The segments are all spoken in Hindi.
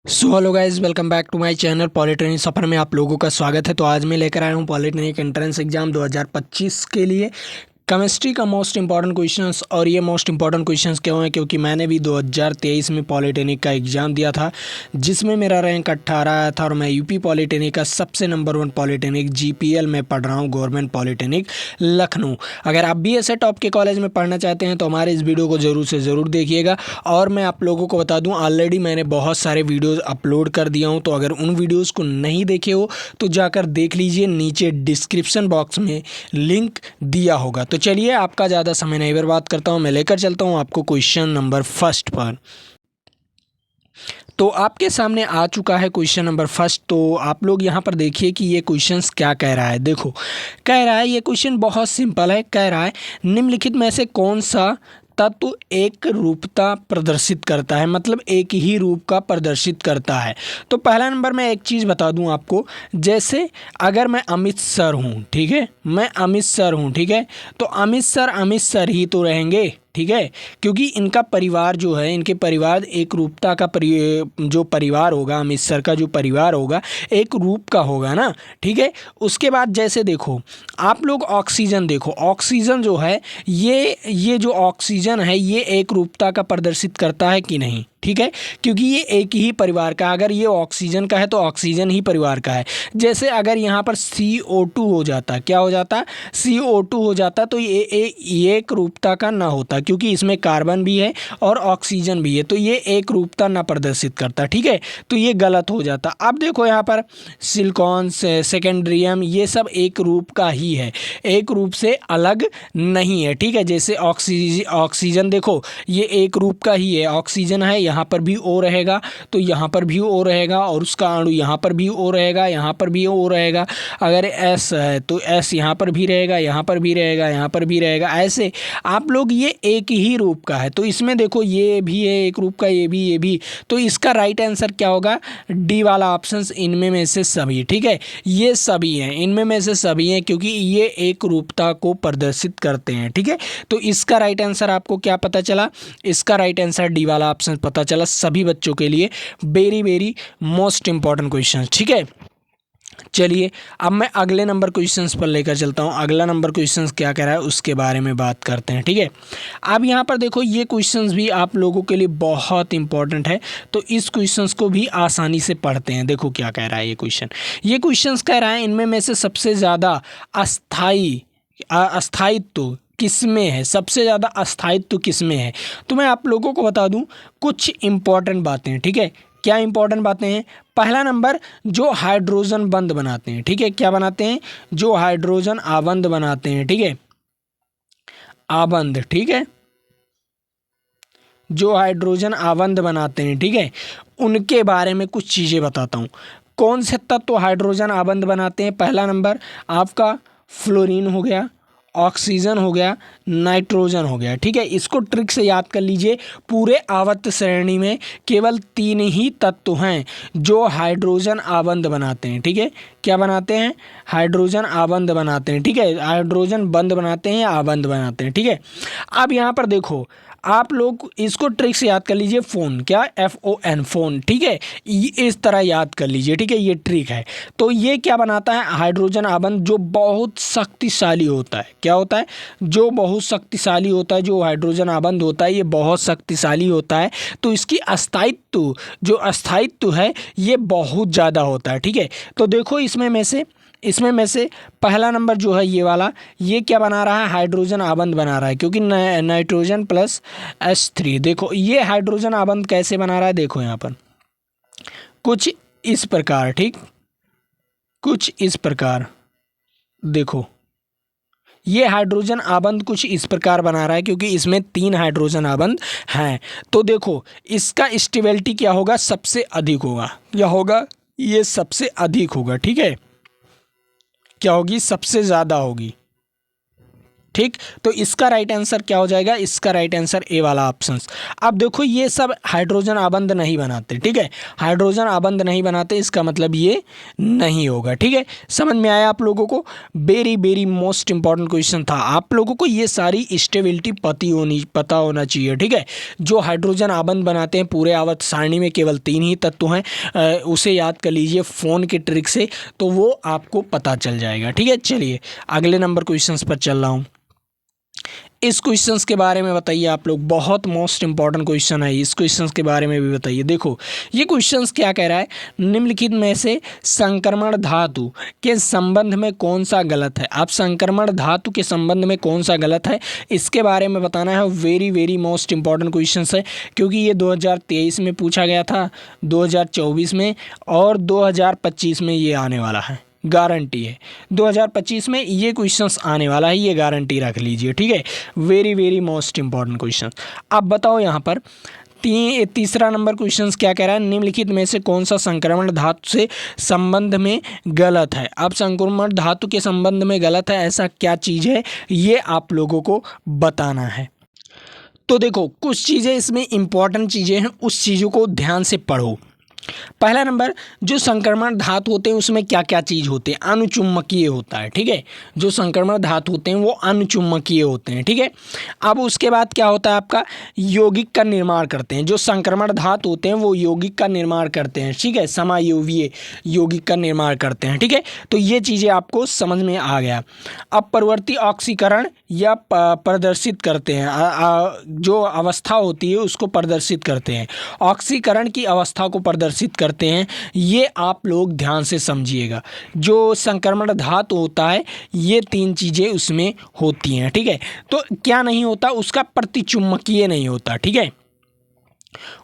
So hello guys, welcome back to my channel polytechnic सफर में आप लोगों का स्वागत है। तो आज मैं लेकर आया हूँ पॉलिटेक्निक एंट्रेंस एग्जाम 2025 के लिए केमिस्ट्री का मोस्ट इंपॉर्टेंट क्वेश्चंस। और ये मोस्ट इंपॉर्टेंट क्वेश्चंस क्यों हैं? क्योंकि मैंने भी 2023 में पॉलिटेक्निक का एग्ज़ाम दिया था, जिसमें मेरा रैंक 18 आया था। और मैं यूपी पॉलिटेक्निक का सबसे नंबर 1 पॉलिटेक्निक जीपीएल में पढ़ रहा हूँ, गवर्नमेंट पॉलिटेक्निक लखनऊ। अगर आप भी ऐसे टॉप के कॉलेज में पढ़ना चाहते हैं तो हमारे इस वीडियो को ज़रूर से ज़रूर देखिएगा। और मैं आप लोगों को बता दूँ, ऑलरेडी मैंने बहुत सारे वीडियोज़ अपलोड कर दिया हूँ, तो अगर उन वीडियोज़ को नहीं देखे हो तो जाकर देख लीजिए, नीचे डिस्क्रिप्शन बॉक्स में लिंक दिया होगा। तो चलिए, आपका ज़्यादा समय नहीं बर्बाद करता हूँ, मैं लेकर चलता हूँ आपको क्वेश्चन नंबर फर्स्ट पर। तो आपके सामने आ चुका है क्वेश्चन नंबर फर्स्ट। तो आप लोग यहाँ पर देखिए कि ये क्वेश्चंस क्या कह रहा है। देखो, कह रहा है, ये क्वेश्चन बहुत सिंपल है। कह रहा है, निम्नलिखित में से कौन सा तत्व एक रूपता प्रदर्शित करता है, मतलब एक ही रूप का प्रदर्शित करता है। तो पहला नंबर मैं एक चीज़ बता दूं आपको, जैसे अगर मैं अमित सर हूं, ठीक है, मैं अमित सर हूं, ठीक है, तो अमित सर ही तो रहेंगे, ठीक है, क्योंकि इनका परिवार जो है, इनके परिवार एक रूपता का जो परिवार होगा, अमित सर का जो परिवार होगा एक रूप का होगा ना, ठीक है। उसके बाद जैसे देखो, आप लोग ऑक्सीजन देखो, ऑक्सीजन जो है ये जो ऑक्सीजन है ये एक रूपता का प्रदर्शित करता है कि नहीं, ठीक है, क्योंकि ये एक ही परिवार का, अगर ये ऑक्सीजन का है तो ऑक्सीजन ही परिवार का है। जैसे अगर यहाँ पर CO2 हो जाता, क्या हो जाता, CO2 हो जाता, तो ये एक रूपता का ना होता, क्योंकि इसमें कार्बन भी है और ऑक्सीजन भी है, तो ये एक रूपता ना प्रदर्शित करता, ठीक है, तो ये गलत हो जाता। अब देखो यहाँ पर सिलिकॉन सेकेंड्रियम ये सब एक रूप का ही है, एक रूप से अलग नहीं है, ठीक है। जैसे ऑक्सीजन देखो, ये एक रूप का ही है, ऑक्सीजन है, यहाँ पर भी O रहेगा तो यहाँ पर भी O रहेगा, और उसका अणु यहाँ पर भी O रहेगा, यहाँ पर भी O रहेगा। अगर S है तो S यहाँ पर भी रहेगा, यहाँ पर भी रहेगा, यहाँ पर भी रहेगा। ऐसे आप लोग, ये एक ही रूप का है, तो इसमें देखो ये भी है एक रूप का, ये भी, तो इसका राइट आंसर क्या होगा, डी वाला ऑप्शन, इनमें में से सभी, ठीक है, ये सभी हैं, इनमें में से सभी हैं, क्योंकि ये एक रूपता को प्रदर्शित करते हैं, ठीक है। तो इसका राइट आंसर आपको क्या पता चला, इसका राइट आंसर डी वाला ऑप्शन पता चला सभी बच्चों के लिए। Very very most important question, ठीक है। चलिए, अब मैं अगले नंबर क्वेश्चंस पर लेकर चलता हूँ। अगला नंबर क्वेश्चंस क्या कह रहा है उसके बारे में बात करते हैं, ठीक है। अब यहाँ पर देखो, ये क्वेश्चंस भी आप लोगों के लिए बहुत इंपॉर्टेंट है, तो इस क्वेश्चंस को भी आसानी से पढ़ते हैं। देखो क्या कह रहा है ये क्वेश्चंस कह रहा है, इनमें में से सबसे ज़्यादा अस्थायित्व किस में है, सबसे ज़्यादा अस्थायित्व किस में है। तो मैं आप लोगों को बता दूं कुछ इंपॉर्टेंट बातें, ठीक है। क्या इंपॉर्टेंट बातें हैं? पहला नंबर, जो हाइड्रोजन बंध बनाते हैं, ठीक है, क्या बनाते हैं, जो हाइड्रोजन आबंध बनाते हैं, ठीक है, आबंध, ठीक है, जो हाइड्रोजन आबंध बनाते हैं, ठीक है, उनके बारे में कुछ चीज़ें बताता हूँ। कौन से तत्व हाइड्रोजन आबंध बनाते हैं? पहला नंबर आपका फ्लोरीन हो गया, ऑक्सीजन हो गया, नाइट्रोजन हो गया, ठीक है। इसको ट्रिक से याद कर लीजिए, पूरे आवर्त श्रेणी में केवल 3 ही तत्व हैं जो हाइड्रोजन आबंध बनाते हैं, ठीक है। क्या बनाते हैं? हाइड्रोजन आबंध बनाते हैं, ठीक है, हाइड्रोजन बंध बनाते हैं या आबंध बनाते हैं, ठीक है। अब यहाँ पर देखो, आप लोग इसको ट्रिक से याद कर लीजिए, फोन, क्या, FON, फोन, ठीक है, इस तरह याद कर लीजिए, ठीक है, ये ट्रिक है। तो ये क्या बनाता है, हाइड्रोजन आबंध, जो बहुत शक्तिशाली होता है। क्या होता है? जो बहुत शक्तिशाली होता है, जो हाइड्रोजन आबंध होता है ये बहुत शक्तिशाली होता है, तो इसकी अस्थायित्व है ये बहुत ज़्यादा होता है, ठीक है। तो देखो, इसमें में से पहला नंबर जो है ये वाला, ये क्या बना रहा है, हाइड्रोजन आबंध बना रहा है, क्योंकि नाइट्रोजन प्लस H3। देखो ये हाइड्रोजन आबंध कैसे बना रहा है, देखो यहाँ पर कुछ इस प्रकार, ठीक, कुछ इस प्रकार, देखो ये हाइड्रोजन आबंध कुछ इस प्रकार बना रहा है, क्योंकि इसमें 3 हाइड्रोजन आबंध हैं। तो देखो, इसका स्टेबिलिटी क्या होगा, सबसे अधिक होगा, क्या होगा, ये सबसे अधिक होगा, ठीक है, क्या होगी, सबसे ज़्यादा होगी, ठीक, तो इसका राइट आंसर क्या हो जाएगा, इसका राइट आंसर ए वाला ऑप्शन। अब देखो ये सब हाइड्रोजन आबंध नहीं बनाते, ठीक है, हाइड्रोजन आबंध नहीं बनाते, इसका मतलब ये नहीं होगा। ठीक है, समझ में आया आप लोगों को। Very very most important question था, आप लोगों को ये सारी स्टेबिलिटी पता होना चाहिए। ठीक है, जो हाइड्रोजन आबंध बनाते हैं, पूरे आवर्त सारणी में केवल 3 ही तत्व हैं, उसे याद कर लीजिए फ़ोन के ट्रिक से, तो वो आपको पता चल जाएगा। ठीक है, चलिए अगले नंबर क्वेश्चन पर चल रहा हूँ। इस क्वेश्चंस के बारे में बताइए आप लोग, बहुत मोस्ट इंपॉर्टेंट क्वेश्चन है, इस क्वेश्चंस के बारे में भी बताइए। देखो ये क्वेश्चंस क्या कह रहा है, निम्नलिखित में से संक्रमण धातु के संबंध में कौन सा गलत है। अब संक्रमण धातु के संबंध में कौन सा गलत है, इसके बारे में बताना है। Very very most important questions है, क्योंकि ये 2023 में पूछा गया था, 2024 में और 2025 में ये आने वाला है, गारंटी है। 2025 में ये क्वेश्चंस आने वाला है, ये गारंटी रख लीजिए। ठीक है, very very most important question. अब बताओ यहाँ पर तीसरा नंबर क्वेश्चंस क्या कह रहा है, निम्नलिखित में से कौन सा संक्रमण धातु से संबंध में गलत है। अब संक्रमण धातु के संबंध में गलत है, ऐसा क्या चीज़ है, ये आप लोगों को बताना है। तो देखो कुछ चीज़ें इसमें इंपॉर्टेंट चीज़ें हैं, उस चीज़ों को ध्यान से पढ़ो। पहला नंबर, जो संक्रमण धातु होते हैं उसमें क्या क्या चीज़ होते हैं, अनुचुम्बकीय होता है। ठीक है, जो संक्रमण धातु होते हैं वो अनुचुम्बकीय होते हैं। ठीक है, अब उसके बाद क्या होता है आपका, यौगिक का निर्माण करते हैं। जो संक्रमण धातु होते हैं वो यौगिक का निर्माण करते हैं। ठीक है, समायोवीय यौगिक का निर्माण करते हैं। ठीक है, तो ये चीज़ें आपको समझ में आ गया। अब परवर्ती ऑक्सीकरण या प्रदर्शित करते हैं, जो अवस्था होती है उसको प्रदर्शित करते हैं, ऑक्सीकरण की अवस्था को प्रदर्शित करते हैं, ये आप लोग ध्यान से समझिएगा। जो संक्रमण धातु होता है ये 3 चीज़ें उसमें होती हैं। ठीक है, तो क्या नहीं होता, उसका प्रतिचुम्बकीय नहीं होता। ठीक है,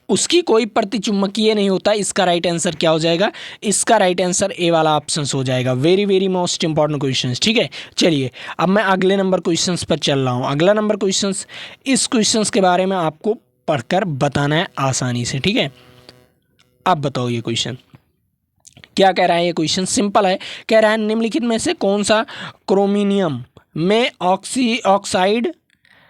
उसकी कोई प्रतिचुम्बकीय नहीं होता। इसका राइट आंसर क्या हो जाएगा, इसका राइट आंसर ए वाला ऑप्शन हो जाएगा। Very very most important questions. ठीक है, चलिए अब मैं अगले नंबर क्वेश्चंस पर चल रहा हूँ। अगला नंबर क्वेश्चंस, इस क्वेश्चंस के बारे में आपको पढ़कर बताना है आसानी से। ठीक है, अब बताओ ये क्वेश्चन क्या कह रहा है। ये क्वेश्चन सिंपल है, कह रहा है निम्नलिखित में से कौन सा क्रोमिनियम में ऑक्साइड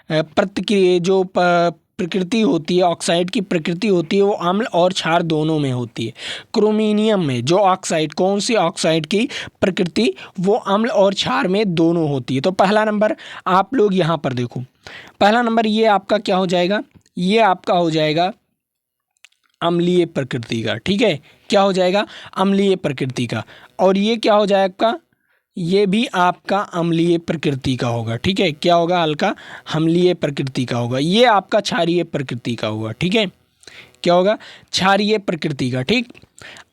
प्रतिक्रिया, जो प्रकृति होती है, ऑक्साइड की प्रकृति होती है वो अम्ल और क्षार दोनों में होती है। क्रोमिनियम में जो ऑक्साइड, कौन सी ऑक्साइड की प्रकृति वो अम्ल और क्षार में दोनों होती है। तो पहला नंबर आप लोग यहाँ पर देखो, पहला नंबर ये आपका क्या हो जाएगा, ये आपका हो जाएगा अम्लीय प्रकृति का। ठीक है, क्या हो जाएगा, अम्लीय प्रकृति का। और ये क्या हो जाएगा आपका, ये भी आपका अम्लीय प्रकृति का होगा। ठीक है, क्या होगा, हल्का अम्लीय प्रकृति का होगा। ये आपका क्षारीय प्रकृति का होगा। ठीक है, क्या होगा, क्षारीय प्रकृति का। ठीक,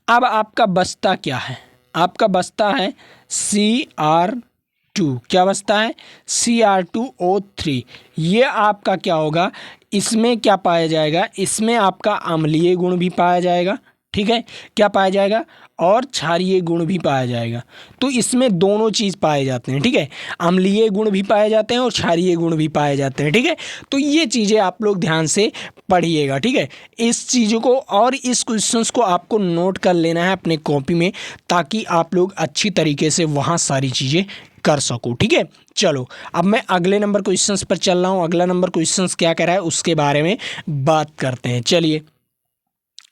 अब आपका बचता क्या है, आपका बचता है Cr2। क्या बचता है, Cr2O3। ये आपका क्या होगा, इसमें क्या पाया जाएगा, इसमें आपका अम्लीय गुण भी पाया जाएगा। ठीक है, क्या पाया जाएगा, और क्षारीय गुण भी पाया जाएगा। तो इसमें दोनों चीज़ पाए जाते हैं। ठीक है, अम्लीय गुण भी पाए जाते हैं और क्षारीय गुण भी पाए जाते हैं। ठीक है, तो ये चीज़ें आप लोग ध्यान से पढ़िएगा। ठीक है, इस चीज़ों को और इस क्वेश्चंस को आपको नोट कर लेना है अपने कॉपी में, ताकि आप लोग अच्छी तरीके से वहाँ सारी चीज़ें कर सको। ठीक है, चलो अब मैं अगले नंबर क्वेश्चंस पर चल रहा हूँ। अगला नंबर क्वेश्चंस क्या कह रहा है उसके बारे में बात करते हैं। चलिए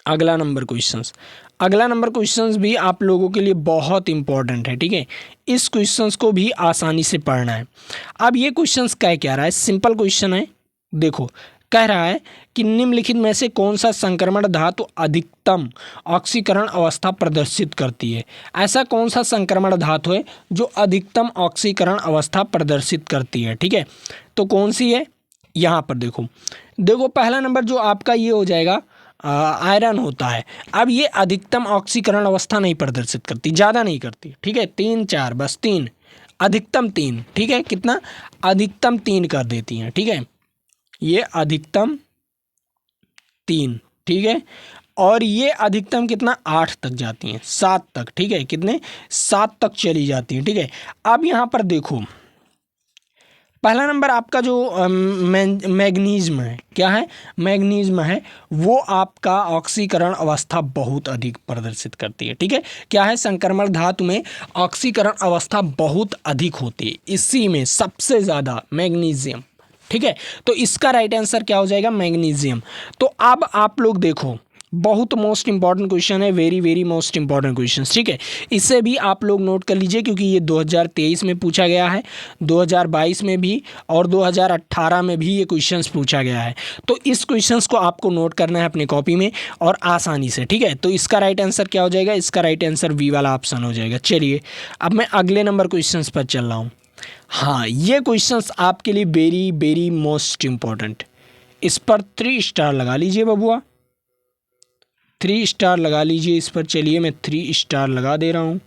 अगला नंबर क्वेश्चंस भी आप लोगों के लिए बहुत इंपॉर्टेंट है। ठीक है, इस क्वेश्चंस को भी आसानी से पढ़ना है। अब ये क्वेश्चंस क्या रहा है, सिंपल क्वेश्चन है। देखो कह रहा है कि निम्नलिखित में से कौन सा संक्रमण धातु अधिकतम ऑक्सीकरण अवस्था प्रदर्शित करती है। ऐसा कौन सा संक्रमण धातु है जो अधिकतम ऑक्सीकरण अवस्था प्रदर्शित करती है। ठीक है, तो कौन सी है, यहाँ पर देखो पहला नंबर जो आपका ये हो जाएगा आयरन होता है। अब ये अधिकतम ऑक्सीकरण अवस्था नहीं प्रदर्शित करती, ज़्यादा नहीं करती। ठीक है, 3 4 बस 3, अधिकतम 3। ठीक है, कितना, अधिकतम 3 कर देती हैं। ठीक है, ये अधिकतम 3। ठीक है, और ये अधिकतम कितना, 8 तक जाती हैं, 7 तक। ठीक है, कितने, 7 तक चली जाती हैं। ठीक है, अब यहाँ पर देखो पहला नंबर आपका जो मैग्नीज्म है, क्या है, मैग्नीज्म है, वो आपका ऑक्सीकरण अवस्था बहुत अधिक प्रदर्शित करती है। ठीक है, क्या है, संक्रमण धातु में ऑक्सीकरण अवस्था बहुत अधिक होती है, इसी में सबसे ज़्यादा मैग्नीशियम। ठीक है, तो इसका राइट आंसर क्या हो जाएगा, मैग्नीशियम। तो अब आप लोग देखो, बहुत मोस्ट इंपॉर्टेंट क्वेश्चन है, very very most important question. ठीक है, इसे भी आप लोग नोट कर लीजिए क्योंकि ये 2023 में पूछा गया है, 2022 में भी और 2018 में भी ये क्वेश्चंस पूछा गया है। तो इस क्वेश्चंस को आपको नोट करना है अपनी कॉपी में और आसानी से। ठीक है, तो इसका राइट आंसर क्या हो जाएगा, इसका राइट आंसर बी वाला ऑप्शन हो जाएगा। चलिए अब मैं अगले नंबर क्वेश्चंस पर चल रहा हूँ। हाँ, ये क्वेश्चंस आपके लिए वेरी वेरी मोस्ट इंपॉर्टेंट, इस पर 3 स्टार लगा लीजिए बबुआ, 3 स्टार लगा लीजिए इस पर। चलिए मैं 3 स्टार लगा दे रहा हूँ।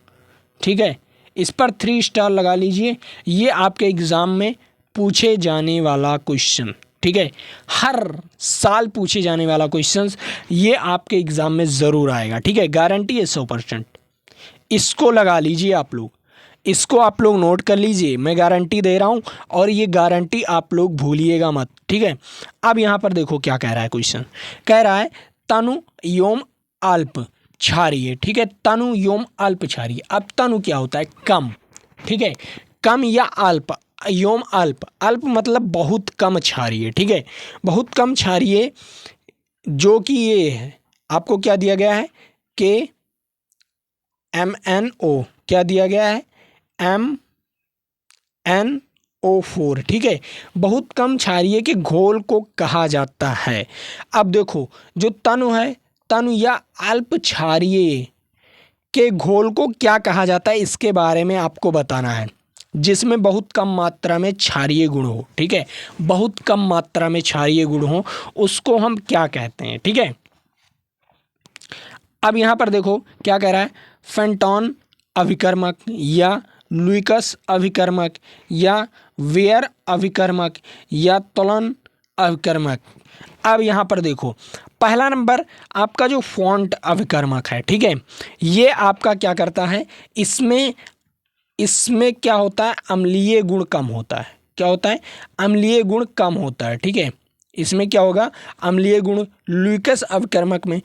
ठीक है, इस पर 3 स्टार लगा लीजिए। ये आपके एग्ज़ाम में पूछे जाने वाला क्वेश्चन, ठीक है, हर साल पूछे जाने वाला क्वेश्चन ये आपके एग्ज़ाम में ज़रूर आएगा। ठीक है, गारंटी है 100%। इसको लगा लीजिए आप लोग, इसको आप लोग नोट कर लीजिए, मैं गारंटी दे रहा हूँ और ये गारंटी आप लोग भूलिएगा मत। ठीक है, अब यहाँ पर देखो क्या कह रहा है क्वेश्चन, कह रहा है तनु योम अल्प क्षारीय। ठीक है, तनु योम अल्प क्षारीय। अब तनु क्या होता है, कम। ठीक है, कम या अल्प, योम अल्प, अल्प मतलब बहुत कम क्षारीय। ठीक है, बहुत कम क्षारीय, जो कि ये है, आपको क्या दिया गया है, के MnO, क्या दिया गया है, MnO4। ठीक है, बहुत कम क्षारीय के घोल को कहा जाता है। अब देखो जो तनु है, तनु या अल्प क्षारीय के घोल को क्या कहा जाता है, इसके बारे में आपको बताना है, जिसमें बहुत कम मात्रा में क्षारीय गुण हो। ठीक है, बहुत कम मात्रा में क्षारीय गुण हो, उसको हम क्या कहते हैं। ठीक है, अब यहाँ पर देखो क्या कह रहा है, फेंटॉन अभिकर्मक या लुईकस अभिकर्मक या वेयर अभिकर्मक या तोलन अभिकर्मक। अब यहाँ पर देखो पहला नंबर आपका जो फॉन्ट अभिकर्मक है, ठीक है, ये आपका क्या करता है, इसमें क्या होता है, अम्लीय गुण कम होता है। क्या होता है, अम्लीय गुण कम होता है। ठीक है, इसमें क्या होगा, अम्लीय गुण, लुईकस अभिकर्मक में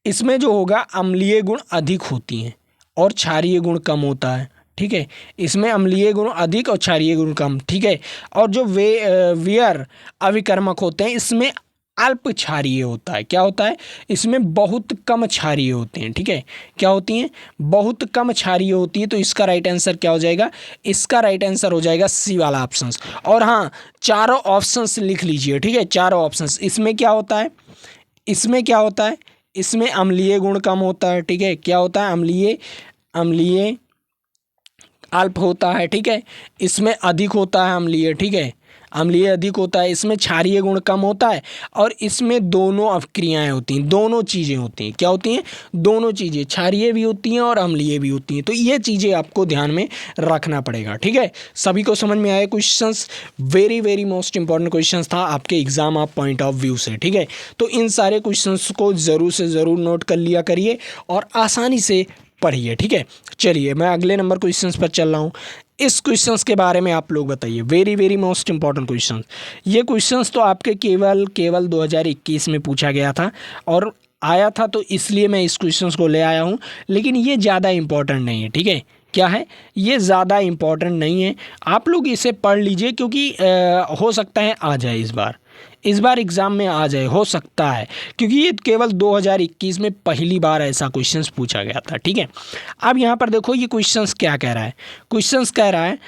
इसमें जो होगा अम्लीय गुण अधिक होती हैं और क्षारीय गुण कम होता है। ठीक है, इसमें अम्लीय गुण अधिक और क्षारीय गुण कम। ठीक है, और जो वेयर अभिकर्मक होते हैं इसमें अल्प क्षारीय होता है। क्या होता है, इसमें बहुत कम क्षारीय होते हैं। ठीक है, क्या होती हैं, बहुत कम क्षारीय होती है। तो इसका राइट आंसर क्या हो जाएगा, इसका राइट आंसर हो जाएगा सी वाला ऑप्शन। और हाँ, चारों ऑप्शंस लिख लीजिए। ठीक है, चारों ऑप्शंस, इसमें क्या होता है, इसमें क्या होता है, इसमें अम्लीय गुण कम होता है। ठीक है, क्या होता है, अम्लीय अल्प होता है। ठीक है, इसमें अधिक होता है अम्लीय। ठीक है, अम्लीय अधिक होता है, इसमें क्षारीय गुण कम होता है और इसमें दोनों अभिक्रियाएं होती हैं, दोनों चीज़ें होती हैं। क्या होती हैं, दोनों चीज़ें, क्षारीय भी होती हैं और अम्लीय भी होती हैं। तो ये चीज़ें आपको ध्यान में रखना पड़ेगा। ठीक है, सभी को समझ में आए questions, very very most important questions था आपके exam of point of view से। ठीक है, तो इन सारे क्वेश्चंस को ज़रूर से ज़रूर नोट कर लिया करिए और आसानी से पढ़िए। ठीक है, चलिए मैं अगले नंबर क्वेश्चंस पर चल रहा हूँ। इस क्वेश्चंस के बारे में आप लोग बताइए, very very most important questions. ये क्वेश्चंस तो आपके केवल 2021 में पूछा गया था और आया था, तो इसलिए मैं इस क्वेश्चंस को ले आया हूँ, लेकिन ये ज़्यादा इंपॉर्टेंट नहीं है। ठीक है, क्या है, ये ज़्यादा इंपॉर्टेंट नहीं है, आप लोग इसे पढ़ लीजिए क्योंकि हो सकता है आ जाए इस बार एग्ज़ाम में आ जाए, हो सकता है, क्योंकि ये केवल 2021 में पहली बार ऐसा क्वेश्चंस पूछा गया था। ठीक है, अब यहाँ पर देखो ये क्वेश्चंस क्या कह रहा है, क्वेश्चंस कह रहा है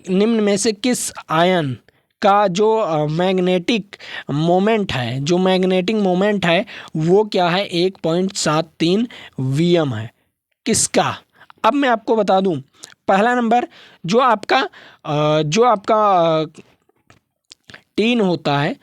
निम्न में से किस आयन का जो मैग्नेटिक मोमेंट है वो क्या है, 1.73 Vm है, किसका। अब मैं आपको बता दूं, पहला नंबर जो आपका टीन होता है,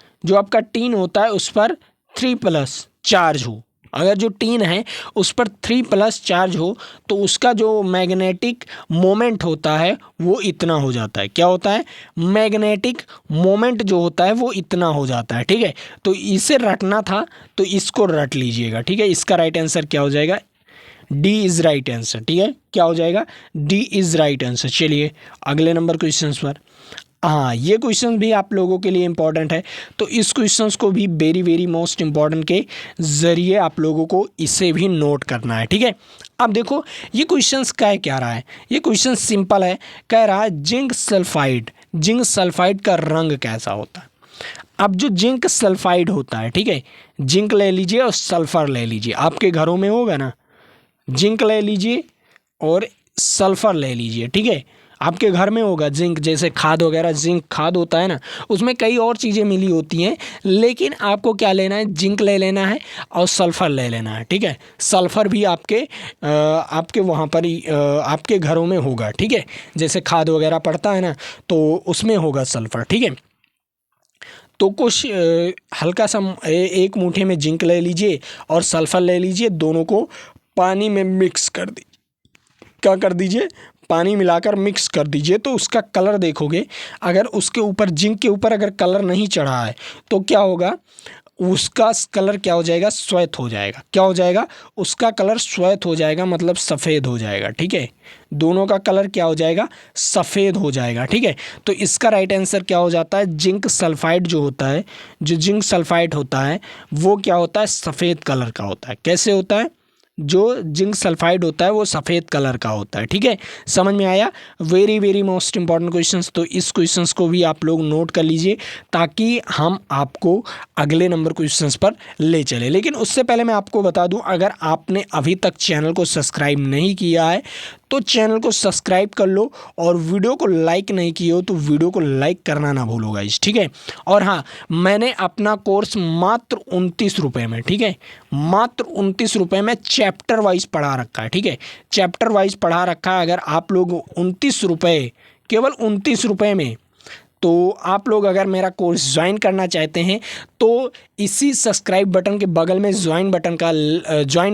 उस पर 3+ चार्ज हो, अगर जो टीन है उस पर 3+ चार्ज हो तो उसका जो मैग्नेटिक मोमेंट होता है वो इतना हो जाता है। क्या होता है, मैग्नेटिक मोमेंट जो होता है वो इतना हो जाता है। ठीक है, तो इसे रटना था तो इसको रट लीजिएगा। ठीक है, इसका राइट आंसर क्या हो जाएगा, डी इज राइट आंसर। ठीक है, क्या हो जाएगा, डी इज राइट आंसर। चलिए अगले नंबर क्वेश्चंस पर। हाँ, ये क्वेश्चन भी आप लोगों के लिए इंपॉर्टेंट है, तो इस क्वेश्चंस को भी वेरी वेरी मोस्ट इंपॉर्टेंट के ज़रिए आप लोगों को इसे भी नोट करना है। ठीक है, अब देखो ये क्वेश्चंस कह क्या रहा है, ये क्वेश्चन सिंपल है, कह रहा है जिंक सल्फाइड, जिंक सल्फाइड का रंग कैसा होता है। अब जो जिंक सल्फाइड होता है, ठीक है, जिंक ले लीजिए और सल्फर ले लीजिए, आपके घरों में होगा ना, जिंक ले लीजिए और सल्फर ले लीजिए। ठीक है, आपके घर में होगा जिंक, जैसे खाद वगैरह, जिंक खाद होता है ना, उसमें कई और चीज़ें मिली होती हैं, लेकिन आपको क्या लेना है, जिंक ले लेना है और सल्फ़र ले लेना है। ठीक है, सल्फ़र भी आपके वहाँ पर ही आपके घरों में होगा। ठीक है, जैसे खाद वगैरह पड़ता है ना, तो उसमें होगा सल्फ़र। ठीक है, तो कुछ हल्का सा एक मुट्ठी में जिंक ले लीजिए और सल्फ़र ले लीजिए, दोनों को पानी में मिक्स कर दी, क्या कर दीजिए, पानी मिलाकर मिक्स कर दीजिए। तो उसका कलर देखोगे, अगर उसके ऊपर, जिंक के ऊपर अगर कलर नहीं चढ़ा है तो क्या होगा, उसका कलर क्या हो जाएगा, श्वेत हो जाएगा। क्या हो जाएगा, उसका कलर श्वेत हो जाएगा, मतलब सफ़ेद हो जाएगा। ठीक है, दोनों का कलर क्या हो जाएगा, सफ़ेद हो जाएगा। ठीक है, तो इसका राइट आंसर क्या हो जाता है, जिंक सल्फाइड जो होता है, जो जिंक सल्फाइड होता है वो क्या होता है, सफ़ेद कलर का होता है। कैसे होता है, जो जिंक सल्फाइड होता है वो सफ़ेद कलर का होता है। ठीक है, समझ में आया। Very very most important questions, तो इस क्वेश्चंस को भी आप लोग नोट कर लीजिए ताकि हम आपको अगले नंबर क्वेश्चंस पर ले चले। लेकिन उससे पहले मैं आपको बता दूं, अगर आपने अभी तक चैनल को सब्सक्राइब नहीं किया है तो चैनल को सब्सक्राइब कर लो, और वीडियो को लाइक नहीं किए हो तो वीडियो को लाइक करना ना भूलो गाइस। ठीक है, और हाँ, मैंने अपना कोर्स मात्र 29 रुपये में, ठीक है, मात्र 29 रुपये में चैप्टर वाइज पढ़ा रखा है। ठीक है, चैप्टर वाइज पढ़ा रखा है। अगर आप लोग 29 रुपये, केवल 29 रुपये में, तो आप लोग अगर मेरा कोर्स ज्वाइन करना चाहते हैं तो इसी सब्सक्राइब बटन के बगल में ज्वाइन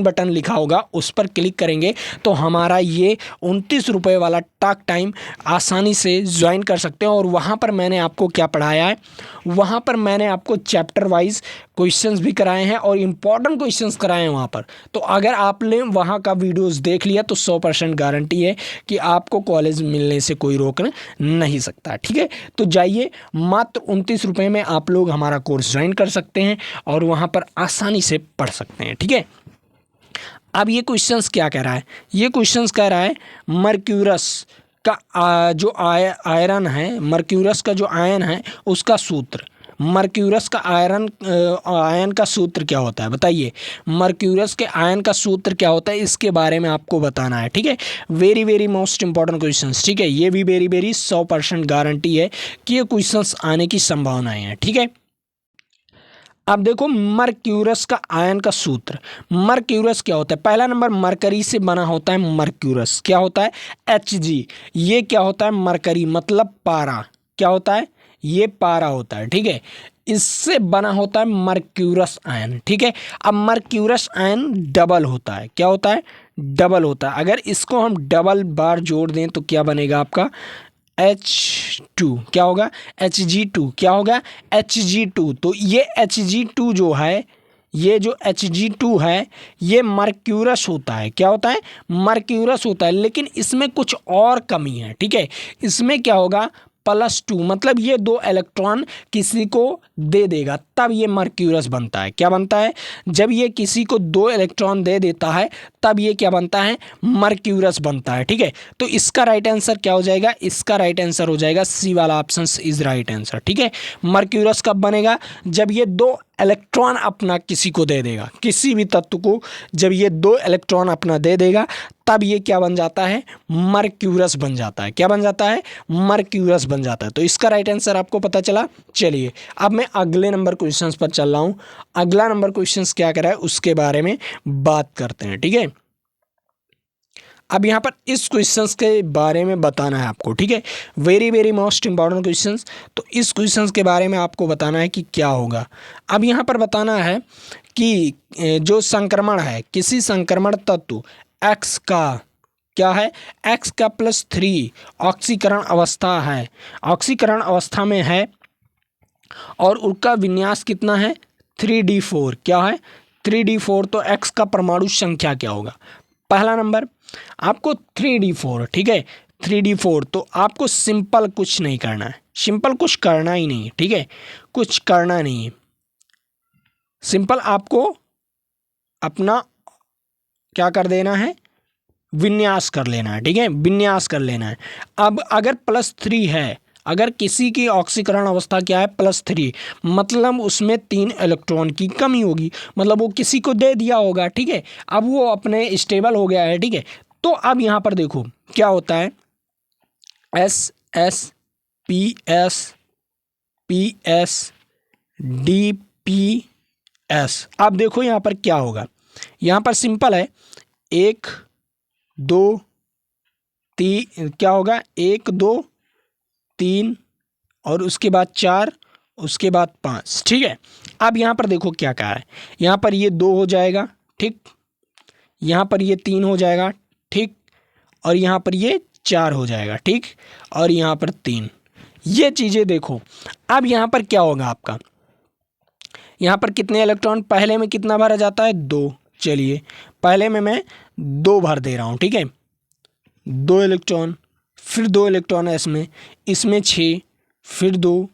बटन लिखा होगा, उस पर क्लिक करेंगे तो हमारा ये 29 रुपये वाला टॉक टाइम आसानी से ज्वाइन कर सकते हैं। और वहाँ पर मैंने आपको क्या पढ़ाया है, वहाँ पर मैंने आपको चैप्टर वाइज क्वेश्चंस भी कराए हैं और इम्पॉर्टेंट क्वेश्चंस कराए हैं वहाँ पर। तो अगर आपने वहाँ का वीडियोस देख लिया तो 100% गारंटी है कि आपको कॉलेज मिलने से कोई रोक नहीं सकता। ठीक है, तो जाइए, मात्र 29 रुपये में आप लोग हमारा कोर्स ज्वाइन कर सकते हैं और वहाँ पर आसानी से पढ़ सकते हैं। ठीक है, अब ये क्वेश्चंस क्या कह रहा है, ये क्वेश्चंस कह रहा है मर्क्यूरस का जो आयरन है, मर्क्यूरस का जो आयन है उसका सूत्र, मर्क्यूरस का आयन का सूत्र क्या होता है, बताइए। मर्क्यूरस के आयन का सूत्र क्या होता है, इसके बारे में आपको बताना है। ठीक है, very very most important questions. ठीक है, ये भी वेरी वेरी 100% गारंटी है कि ये क्वेश्चंस आने की संभावनाएं हैं। ठीक है, अब देखो मर्क्यूरस का आयन का सूत्र, मर्क्यूरस क्या होता है, पहला नंबर मरकरी से बना होता है, मर्क्यूरस क्या होता है, Hg। ये क्या होता है, मरकरी मतलब पारा, क्या होता है, ये पारा होता है। ठीक है, इससे बना होता है मर्क्यूरस आयन। ठीक है, अब मर्क्यूरस आयन डबल होता है, क्या होता है, डबल होता है। अगर इसको हम डबल बार जोड़ दें तो क्या बनेगा आपका, H2, क्या होगा, Hg2, क्या होगा, Hg2। तो ये Hg2 जो है, ये जो Hg2 है ये मर्क्यूरस होता है, क्या होता है, मर्क्यूरस होता है, लेकिन इसमें कुछ और कमी है। ठीक है, इसमें क्या होगा, +2, मतलब ये 2 इलेक्ट्रॉन किसी को दे देगा तब ये मर्क्यूरस बनता है। क्या बनता है, जब ये किसी को 2 इलेक्ट्रॉन दे देता है तब ये क्या बनता है, मर्क्यूरस बनता है। ठीक है, तो इसका राइट आंसर क्या हो जाएगा, इसका राइट आंसर हो जाएगा सी वाला ऑप्शन इज राइट आंसर। ठीक है, मर्क्यूरस कब बनेगा, जब ये 2 इलेक्ट्रॉन अपना किसी को दे देगा, किसी भी तत्व को जब ये 2 इलेक्ट्रॉन अपना दे देगा तब ये क्या बन जाता है, मर्क्यूरस बन जाता है। क्या बन जाता है, मर्क्यूरस बन जाता है। तो इसका राइट आंसर आपको पता चला। चलिए अब मैं अगले नंबर क्वेश्चंस पर चल रहा हूँ। अगला नंबर क्वेश्चंस क्या कर रहा है उसके बारे में बात करते हैं। ठीक है, अब यहाँ पर इस क्वेश्चंस के बारे में बताना है आपको। ठीक है, very very most important questions. तो इस क्वेश्चंस के बारे में आपको बताना है कि क्या होगा। अब यहाँ पर बताना है कि जो संक्रमण है, किसी संक्रमण तत्व X का क्या है, X का +3 ऑक्सीकरण अवस्था है, ऑक्सीकरण अवस्था में है और उसका विन्यास कितना है, 3d4, क्या है, 3d4। तो X का परमाणु संख्या क्या होगा, पहला नंबर आपको 3D4, ठीक है, 3D4। तो आपको सिंपल कुछ नहीं करना है, सिंपल कुछ करना ही नहीं है, ठीक है, कुछ करना नहीं है। सिंपल आपको अपना क्या कर देना है, विन्यास कर लेना है, ठीक है, विन्यास कर लेना है। अब अगर +3 है, अगर किसी की ऑक्सीकरण अवस्था क्या है +3, मतलब उसमें 3 इलेक्ट्रॉन की कमी होगी, मतलब वो किसी को दे दिया होगा, ठीक है, अब वो अपने स्टेबल हो गया है, ठीक है। तो अब यहाँ पर देखो क्या होता है, S S P S P S D P S। अब देखो यहाँ पर क्या होगा, यहाँ पर सिंपल है, 1 2 3, क्या होगा 1 2 3 और उसके बाद 4, उसके बाद 5, ठीक है। अब यहाँ पर देखो क्या कहा है, यहाँ पर ये 2 हो जाएगा, ठीक, यहाँ पर ये 3 हो जाएगा, ठीक, और यहाँ पर ये 4 हो जाएगा, ठीक, और यहाँ पर 3। ये चीज़ें देखो। अब यहाँ पर क्या होगा आपका, यहाँ पर कितने इलेक्ट्रॉन, पहले में कितना भरा जाता है 2, चलिए पहले में मैं 2 भर दे रहा हूँ, ठीक है, 2 इलेक्ट्रॉन, फिर 2 इलेक्ट्रॉन है इसमें 6, फिर 2,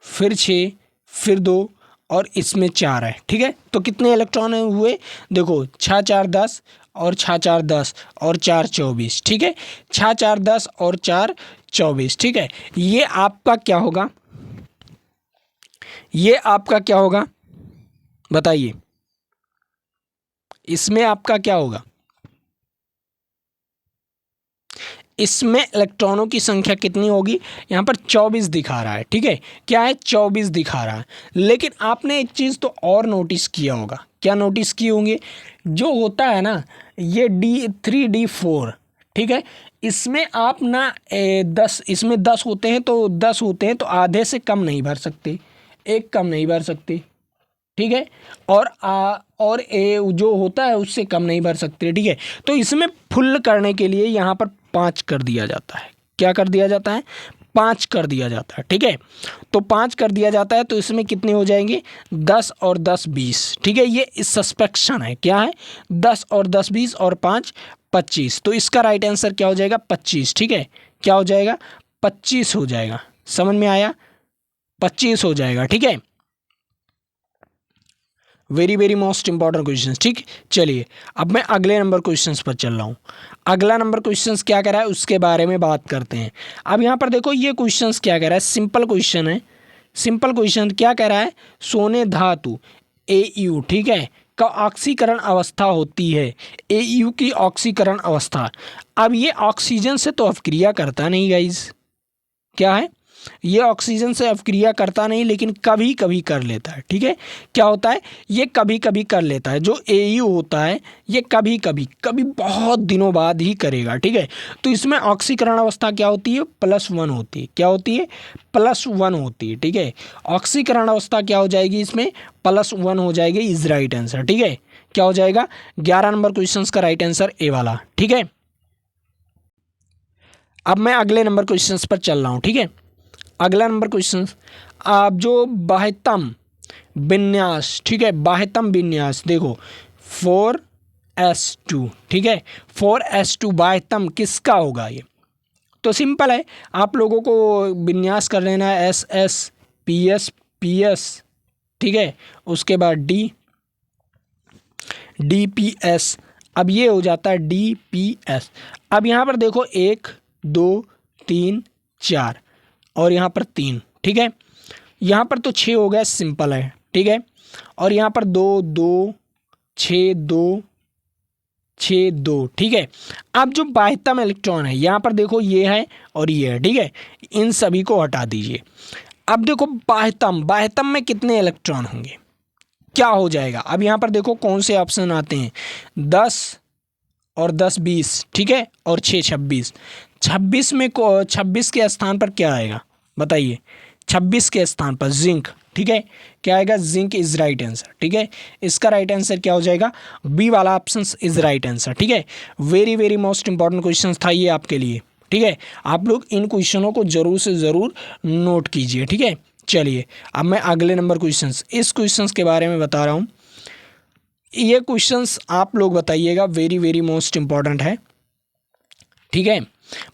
फिर 6, फिर 2 और इसमें 4 है, ठीक है। तो कितने इलेक्ट्रॉन हुए, देखो 6 4 10 और 6 4 10 और 4 24, ठीक है, 6 4 10 और 4 24, ठीक है। ये आपका क्या होगा, ये आपका क्या होगा बताइए, इसमें आपका क्या होगा, इसमें इलेक्ट्रॉनों की संख्या कितनी होगी, यहाँ पर 24 दिखा रहा है, ठीक है, क्या है 24 दिखा रहा है। लेकिन आपने एक चीज़ तो और नोटिस किया होगा, क्या नोटिस किए होंगे, जो होता है ना ये D3D4, ठीक है, इसमें आप ना 10, इसमें 10 होते हैं, तो 10 होते हैं तो आधे से कम नहीं भर सकते, एक कम नहीं भर सकते, ठीक है, और ए जो होता है उससे कम नहीं भर सकते, ठीक है। तो इसमें फुल करने के लिए यहाँ पर 5 कर दिया जाता है, क्या कर दिया जाता है, 5 कर दिया जाता है, ठीक है। तो 5 कर दिया जाता है, तो इसमें कितने हो जाएंगे 10 और 10 20, ठीक है, ये इस सस्पेक्शन है, क्या है 10 और 10 20 और 5 25। तो इसका राइट आंसर क्या हो जाएगा 25, ठीक है, क्या हो जाएगा 25 हो जाएगा, समझ में आया, 25 हो जाएगा, ठीक है। Very very most important question, ठीक। चलिए अब मैं अगले नंबर क्वेश्चंस पर चल रहा हूँ। अगला नंबर क्वेश्चंस क्या कह रहा है उसके बारे में बात करते हैं। अब यहाँ पर देखो ये क्वेश्चंस क्या कह रहा है, सिंपल क्वेश्चन है, सिंपल क्वेश्चन क्या कह रहा है, सोने धातु AU, ठीक है, का ऑक्सीकरण अवस्था होती है, AU की ऑक्सीकरण अवस्था। अब ये ऑक्सीजन से तो अवक्रिया करता नहीं गाइज, क्या है ये ऑक्सीजन से अवक्रिया करता नहीं, लेकिन कभी कभी कर लेता है, ठीक है, क्या होता है ये कभी कभी कर लेता है, जो AU होता है ये कभी कभी बहुत दिनों बाद ही करेगा, ठीक है। तो इसमें ऑक्सीकरण अवस्था क्या होती है +1 होती है, क्या होती है +1 होती है, ठीक है। ऑक्सीकरण अवस्था क्या हो जाएगी इसमें +1 हो जाएगी, इज राइट आंसर, ठीक है, क्या हो जाएगा 11 नंबर क्वेश्चन का राइट आंसर ए वाला, ठीक है। अब मैं अगले नंबर क्वेश्चन पर चल रहा हूँ, ठीक है। अगला नंबर क्वेश्चन, आप जो बाह्यतम विन्यास, ठीक है, बाह्यतम विन्यास देखो 4s2, ठीक है, 4s2 बाह्यतम किसका होगा, ये तो सिंपल है, आप लोगों को विन्यास कर लेना है SS PS PS, ठीक है, उसके बाद DPS, अब ये हो जाता है DPS। अब यहाँ पर देखो 1 2 3 4 और यहाँ पर 3, ठीक है, यहाँ पर तो 6 हो गया, सिंपल है, ठीक है, और यहाँ पर 2 2 6 2 6 2, ठीक है। अब जो बाह्यतम इलेक्ट्रॉन है यहाँ पर देखो ये है और ये है, ठीक है, इन सभी को हटा दीजिए। अब देखो बाह्यतम में कितने इलेक्ट्रॉन होंगे, क्या हो जाएगा। अब यहाँ पर देखो कौन से ऑप्शन आते हैं, 10 और 10 20, ठीक है, और 6 26। 26 में 26 के स्थान पर क्या आएगा बताइए, 26 के स्थान पर जिंक, ठीक है, क्या आएगा जिंक इज राइट आंसर, ठीक है। इसका राइट आंसर क्या हो जाएगा, बी वाला ऑप्शन इज राइट आंसर, ठीक है। Very very most important question था ये आपके लिए, ठीक है, आप लोग इन क्वेश्चनों को जरूर से ज़रूर नोट कीजिए, ठीक है। चलिए अब मैं अगले नंबर क्वेश्चंस, इस क्वेश्चंस के बारे में बता रहा हूँ। ये क्वेश्चंस आप लोग बताइएगा, वेरी वेरी मोस्ट इम्पॉर्टेंट है। ठीक है,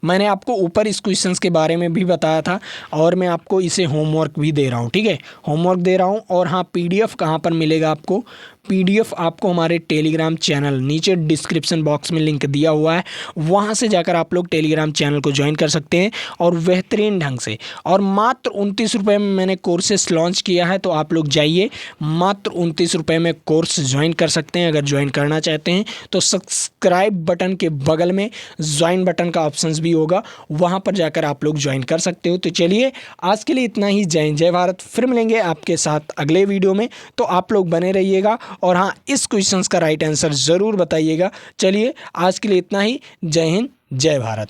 मैंने आपको ऊपर इस क्वेश्चंस के बारे में भी बताया था और मैं आपको इसे होमवर्क भी दे रहा हूँ। ठीक है, होमवर्क दे रहा हूँ। और हाँ, पीडीएफ कहाँ पर मिलेगा आपको? पीडीएफ आपको हमारे टेलीग्राम चैनल, नीचे डिस्क्रिप्शन बॉक्स में लिंक दिया हुआ है, वहाँ से जाकर आप लोग टेलीग्राम चैनल को ज्वाइन कर सकते हैं और बेहतरीन ढंग से। और मात्र 29 रुपये में मैंने कोर्सेस लॉन्च किया है, तो आप लोग जाइए, मात्र 29 रुपये में कोर्स ज्वाइन कर सकते हैं। अगर ज्वाइन करना चाहते हैं तो सब्सक्राइब बटन के बगल में ज्वाइन बटन का ऑप्शंस भी होगा, वहाँ पर जाकर आप लोग ज्वाइन कर सकते हो। तो चलिए, आज के लिए इतना ही। जय हिंद, जय भारत। फिर मिलेंगे आपके साथ अगले वीडियो में, तो आप लोग बने रहिएगा। और हाँ, इस क्वेश्चंस का राइट आंसर ज़रूर बताइएगा। चलिए, आज के लिए इतना ही। जय हिंद, जय भारत।